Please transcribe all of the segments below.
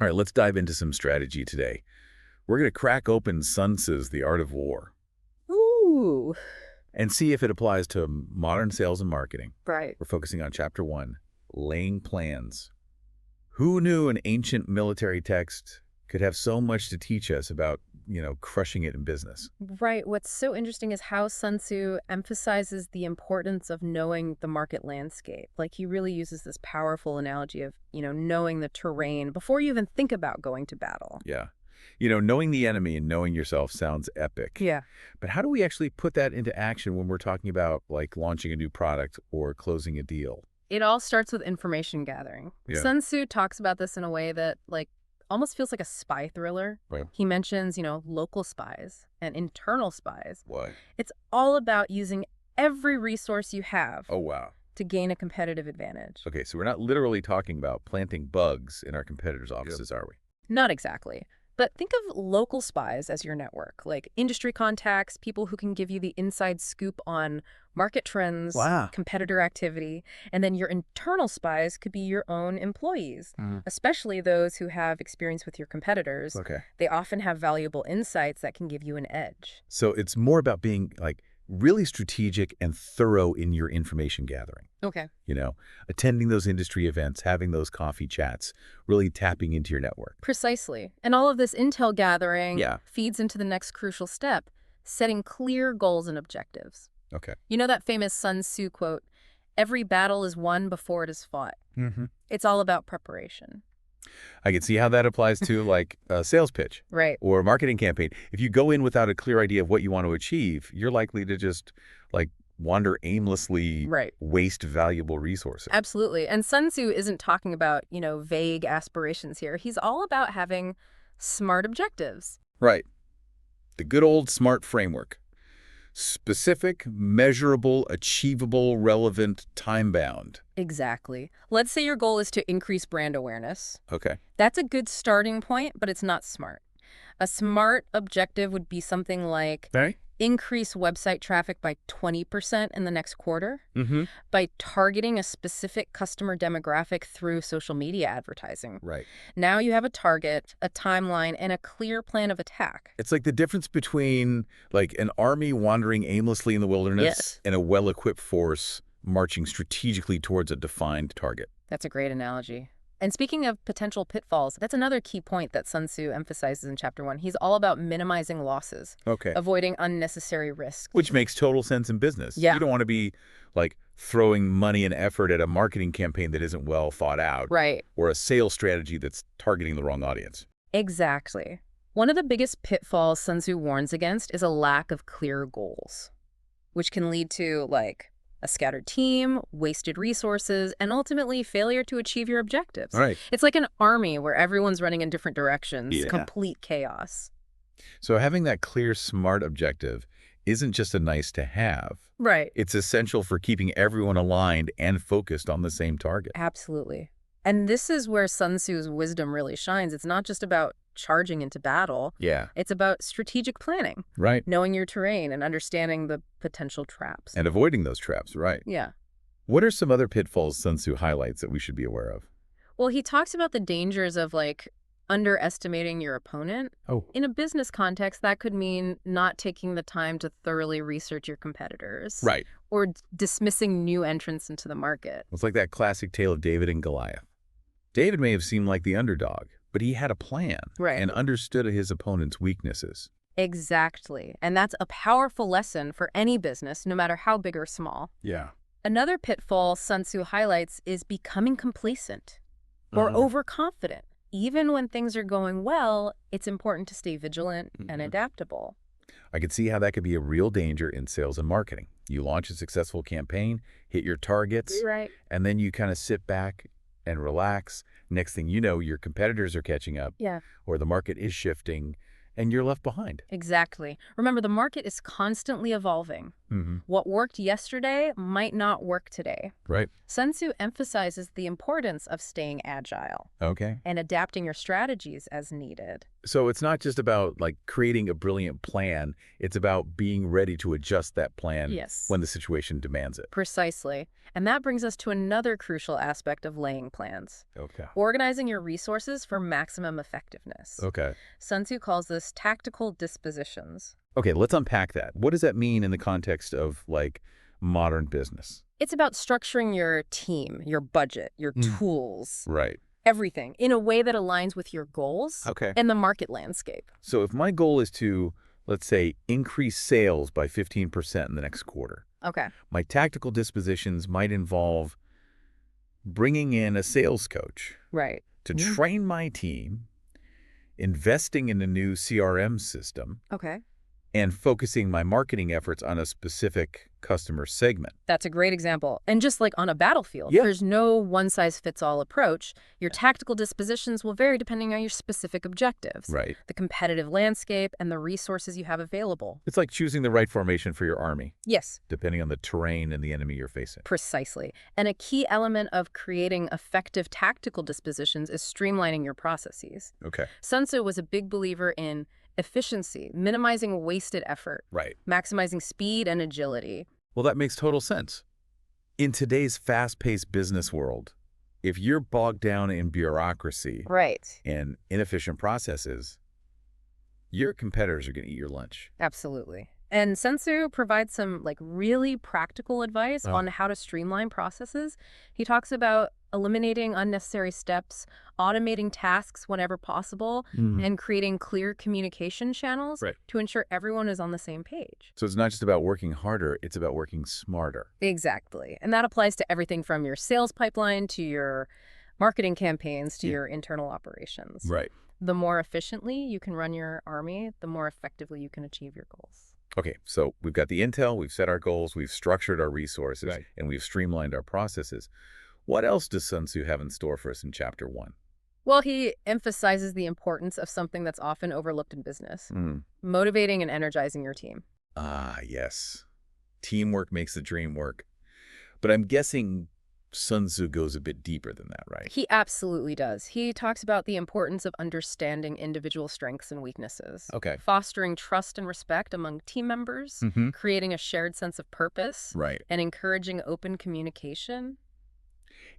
All right, let's dive into some strategy today. We're going to crack open Sun Tzu's The Art of War Ooh, and see if it applies to modern sales and marketing. right. We're focusing on Chapter 1, Laying Plans. Who knew an ancient military text could have so much to teach us about, crushing it in business? Right. What's so interesting is how Sun Tzu emphasizes the importance of knowing the market landscape. Like he really uses this powerful analogy of, knowing the terrain before you even think about going to battle. Yeah. Knowing the enemy and knowing yourself sounds epic. Yeah. But how do we actually put that into action when we're talking about, like, launching a new product or closing a deal? It all starts with information gathering. Yeah. Sun Tzu talks about this in a way that, almost feels like a spy thriller. Right. He mentions, local spies and internal spies. What? It's all about using every resource you have Oh, wow. to gain a competitive advantage. Okay, so we're not literally talking about planting bugs in our competitors' offices, are we? Not exactly. But think of local spies as your network, like industry contacts, people who can give you the inside scoop on market trends, Wow. competitor activity, and then your internal spies could be your own employees, especially those who have experience with your competitors. Okay. They often have valuable insights that can give you an edge. So it's more about being, like, really strategic and thorough in your information gathering. Okay. Attending those industry events, having those coffee chats, really tapping into your network. Precisely. And all of this intel gathering Yeah. feeds into the next crucial step, setting clear goals and objectives. Okay. You know that famous Sun Tzu quote, "Every battle is won before it is fought." Mm-hmm. It's all about preparation. I can see how that applies to, like, a sales pitch Right. or a marketing campaign. If you go in without a clear idea of what you want to achieve, you're likely to just, like, wander aimlessly, Right. waste valuable resources. Absolutely. And Sun Tzu isn't talking about, vague aspirations here. He's all about having smart objectives. Right. The good old SMART framework. Specific, measurable, achievable, relevant, time-bound. Exactly. Let's say your goal is to increase brand awareness. Okay. That's a good starting point, but it's not smart. A smart objective would be something like Right. increase website traffic by 20% in the next quarter Mm-hmm. by targeting a specific customer demographic through social media advertising. Right. Now you have a target, a timeline, and a clear plan of attack. It's like the difference between, like, an army wandering aimlessly in the wilderness Yes. and a well-equipped force marching strategically towards a defined target. That's a great analogy. And speaking of potential pitfalls, that's another key point that Sun Tzu emphasizes in Chapter 1. He's all about minimizing losses, Okay. avoiding unnecessary risks. Which makes total sense in business. Yeah. You don't want to be, like, throwing money and effort at a marketing campaign that isn't well thought out. Right. Or a sales strategy that's targeting the wrong audience. Exactly. One of the biggest pitfalls Sun Tzu warns against is a lack of clear goals, which can lead to, a scattered team, wasted resources, and ultimately failure to achieve your objectives. All right. It's like an army where everyone's running in different directions, Yeah. complete chaos. So having that clear, smart objective isn't just a nice to have. Right. It's essential for keeping everyone aligned and focused on the same target. Absolutely. And this is where Sun Tzu's wisdom really shines. It's not just about charging into battle. Yeah. It's about strategic planning, Right. knowing your terrain and understanding the potential traps. And avoiding those traps, right. Yeah. What are some other pitfalls Sun Tzu highlights that we should be aware of? Well, he talks about the dangers of underestimating your opponent. Oh. In a business context, that could mean not taking the time to thoroughly research your competitors. Right. Or dismissing new entrants into the market. It's like that classic tale of David and Goliath. David may have seemed like the underdog, but he had a plan Right. and understood his opponent's weaknesses. Exactly. And that's a powerful lesson for any business, no matter how big or small. Yeah. Another pitfall Sun Tzu highlights is becoming complacent or overconfident. Even when things are going well, it's important to stay vigilant and adaptable. I could see how that could be a real danger in sales and marketing. You launch a successful campaign, hit your targets, Right. and then you kind of sit back and relax. Next thing you know, your competitors are catching up, Yeah. or the market is shifting, and you're left behind. Exactly. Remember, the market is constantly evolving. Mm-hmm. What worked yesterday might not work today. Right. Sun Tzu emphasizes the importance of staying agile Okay. and adapting your strategies as needed. So it's not just about like creating a brilliant plan. It's about being ready to adjust that plan Yes. when the situation demands it. Precisely. And that brings us to another crucial aspect of laying plans. Okay. Organizing your resources for maximum effectiveness. Okay. Sun Tzu calls this tactical dispositions. Okay, let's unpack that. What does that mean in the context of like modern business? It's about structuring your team, your budget, your Mm. tools, Right. everything in a way that aligns with your goals Okay. and the market landscape. So if my goal is to, let's say, increase sales by 15% in the next quarter, Okay. my tactical dispositions might involve bringing in a sales coach Right. to Yeah. train my team, investing in a new CRM system, Okay. and focusing my marketing efforts on a specific customer segment. That's a great example. And just like on a battlefield, Yeah. there's no one-size-fits-all approach. Your tactical dispositions will vary depending on your specific objectives, Right. the competitive landscape, and the resources you have available. It's like choosing the right formation for your army, Yes, depending on the terrain and the enemy you're facing. precisely. And a key element of creating effective tactical dispositions is streamlining your processes. Okay. Sun Tzu was a big believer in efficiency, minimizing wasted effort, Right. maximizing speed and agility. Well, that makes total sense. In today's fast-paced business world, if you're bogged down in bureaucracy Right. and inefficient processes, your competitors are going to eat your lunch. Absolutely. And Sun Tzu provides some really practical advice Oh. on how to streamline processes. He talks about eliminating unnecessary steps, automating tasks whenever possible, and creating clear communication channels Right. to ensure everyone is on the same page. So it's not just about working harder, it's about working smarter. Exactly. And that applies to everything from your sales pipeline to your marketing campaigns to Yeah. your internal operations. Right. The more efficiently you can run your army, the more effectively you can achieve your goals. Okay, so we've got the intel, we've set our goals, we've structured our resources, Right. and we've streamlined our processes. What else does Sun Tzu have in store for us in Chapter 1? Well, he emphasizes the importance of something that's often overlooked in business, motivating and energizing your team. Ah, yes. Teamwork makes the dream work. But I'm guessing Sun Tzu goes a bit deeper than that, right? He absolutely does. He talks about the importance of understanding individual strengths and weaknesses, Okay. fostering trust and respect among team members, Mm-hmm. creating a shared sense of purpose, Right. and encouraging open communication.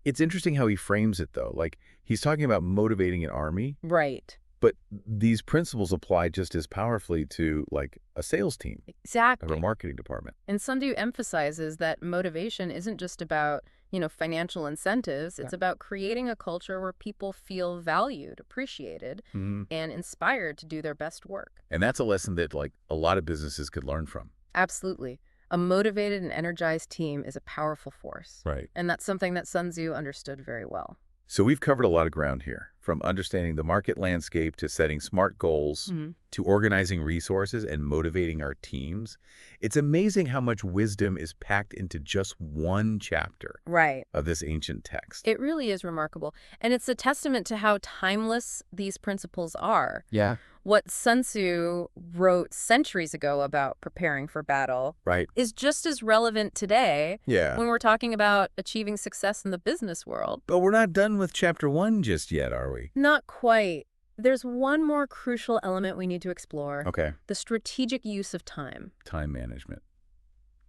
It's interesting how he frames it, though. Like, he's talking about motivating an army, Right. but these principles apply just as powerfully to, like, a sales team or Exactly. a marketing department. And Sun Tzu emphasizes that motivation isn't just about, financial incentives. It's Yeah. about creating a culture where people feel valued, appreciated, Mm-hmm. and inspired to do their best work. And that's a lesson that, like, a lot of businesses could learn from. Absolutely. A motivated and energized team is a powerful force. Right. And that's something that Sun Tzu understood very well. So we've covered a lot of ground here, from understanding the market landscape to setting smart goals, to organizing resources and motivating our teams. It's amazing how much wisdom is packed into just one chapter Right. of this ancient text. It really is remarkable. And it's a testament to how timeless these principles are. Yeah. What Sun Tzu wrote centuries ago about preparing for battle Right. is just as relevant today Yeah. when we're talking about achieving success in the business world. But we're not done with Chapter 1 just yet, are we? Not quite. There's one more crucial element we need to explore, Okay. the strategic use of time. Time management.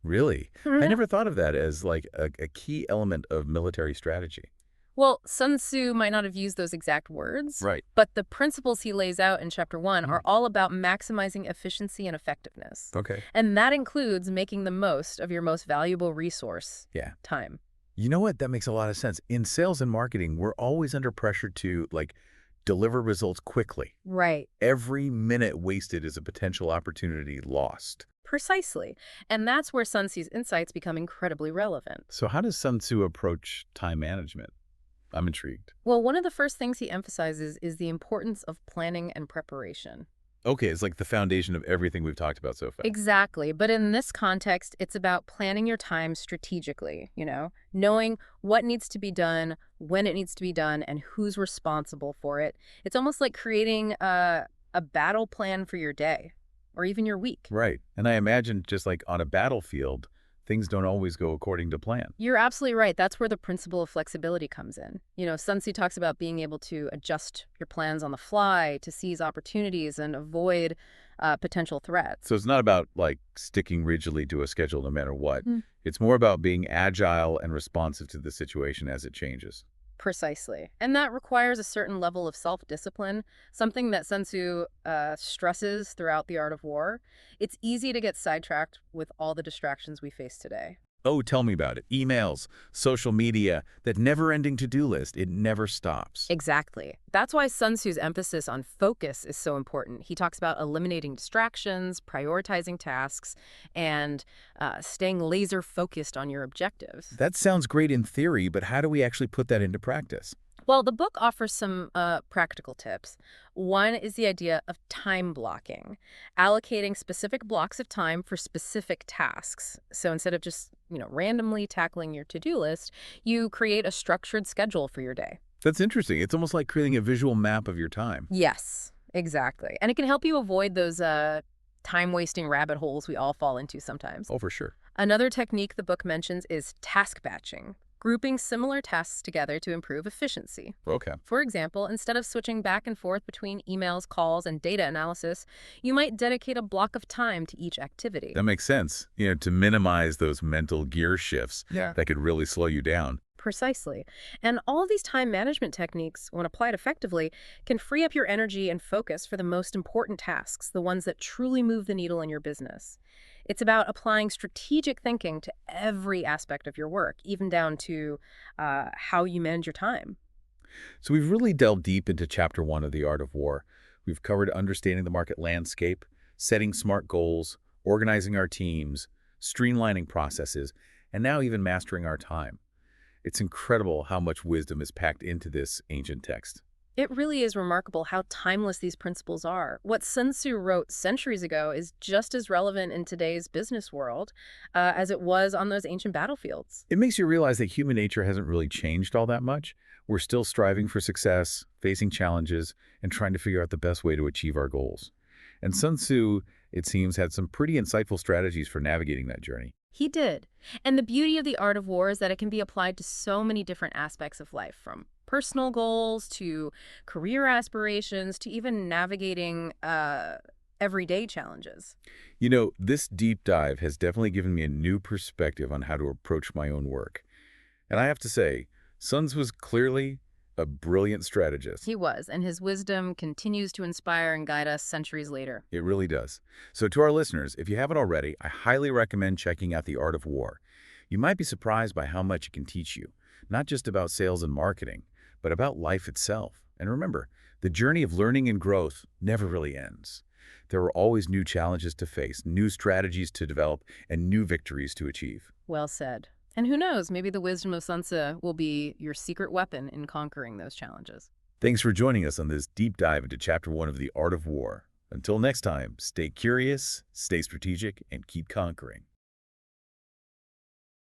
Really? I never thought of that as like a key element of military strategy. Well, Sun Tzu might not have used those exact words, Right. but the principles he lays out in Chapter 1 are all about maximizing efficiency and effectiveness. Okay. And that includes making the most of your most valuable resource, Yeah. time. You know what? That makes a lot of sense. In sales and marketing, we're always under pressure to, like, deliver results quickly. Right. Every minute wasted is a potential opportunity lost. Precisely. And that's where Sun Tzu's insights become incredibly relevant. So how does Sun Tzu approach time management? I'm intrigued. Well, one of the first things he emphasizes is the importance of planning and preparation. Okay, it's like the foundation of everything we've talked about so far. Exactly. But in this context, it's about planning your time strategically, knowing what needs to be done, when it needs to be done, and who's responsible for it. It's almost like creating a battle plan for your day. or even your week. Right. And I imagine just like on a battlefield, things don't always go according to plan. You're absolutely right. That's where the principle of flexibility comes in. Sun Tzu talks about being able to adjust your plans on the fly to seize opportunities and avoid potential threats. So it's not about like sticking rigidly to a schedule no matter what. Mm. It's more about being agile and responsive to the situation as it changes. Precisely. And that requires a certain level of self-discipline, something that Sun Tzu stresses throughout The Art of War. It's easy to get sidetracked with all the distractions we face today. Oh, tell me about it. Emails, social media, that never-ending to-do list. It never stops. Exactly. That's why Sun Tzu's emphasis on focus is so important. He talks about eliminating distractions, prioritizing tasks, and staying laser focused on your objectives. That sounds great in theory, but how do we actually put that into practice? Well, the book offers some practical tips. One is the idea of time blocking, allocating specific blocks of time for specific tasks. So instead of just, randomly tackling your to-do list, you create a structured schedule for your day. That's interesting. It's almost like creating a visual map of your time. Yes, exactly. And it can help you avoid those time-wasting rabbit holes we all fall into sometimes. Oh, for sure. Another technique the book mentions is task batching, grouping similar tasks together to improve efficiency. Okay. For example, instead of switching back and forth between emails, calls, and data analysis, you might dedicate a block of time to each activity. That makes sense, to minimize those mental gear shifts that could really slow you down. Precisely. And all of these time management techniques, when applied effectively, can free up your energy and focus for the most important tasks, the ones that truly move the needle in your business. It's about applying strategic thinking to every aspect of your work, even down to how you manage your time. So we've really delved deep into Chapter 1 of The Art of War. We've covered understanding the market landscape, setting smart goals, organizing our teams, streamlining processes, and now even mastering our time. It's incredible how much wisdom is packed into this ancient text. It really is remarkable how timeless these principles are. What Sun Tzu wrote centuries ago is just as relevant in today's business world as it was on those ancient battlefields. It makes you realize that human nature hasn't really changed all that much. We're still striving for success, facing challenges, and trying to figure out the best way to achieve our goals. And Sun Tzu, it seems, had some pretty insightful strategies for navigating that journey. He did. And the beauty of The Art of War is that it can be applied to so many different aspects of life, from personal goals to career aspirations to even navigating everyday challenges. This deep dive has definitely given me a new perspective on how to approach my own work. And I have to say, Sun Tzu was clearly a brilliant strategist. He was, and his wisdom continues to inspire and guide us centuries later. It really does. So to our listeners, if you haven't already, I highly recommend checking out The Art of War. You might be surprised by how much it can teach you, not just about sales and marketing, but about life itself. And remember, the journey of learning and growth never really ends. There are always new challenges to face, new strategies to develop, and new victories to achieve. Well said. And who knows, maybe the wisdom of Sun Tzu will be your secret weapon in conquering those challenges. Thanks for joining us on this deep dive into Chapter 1 of The Art of War. Until next time, stay curious, stay strategic, and keep conquering.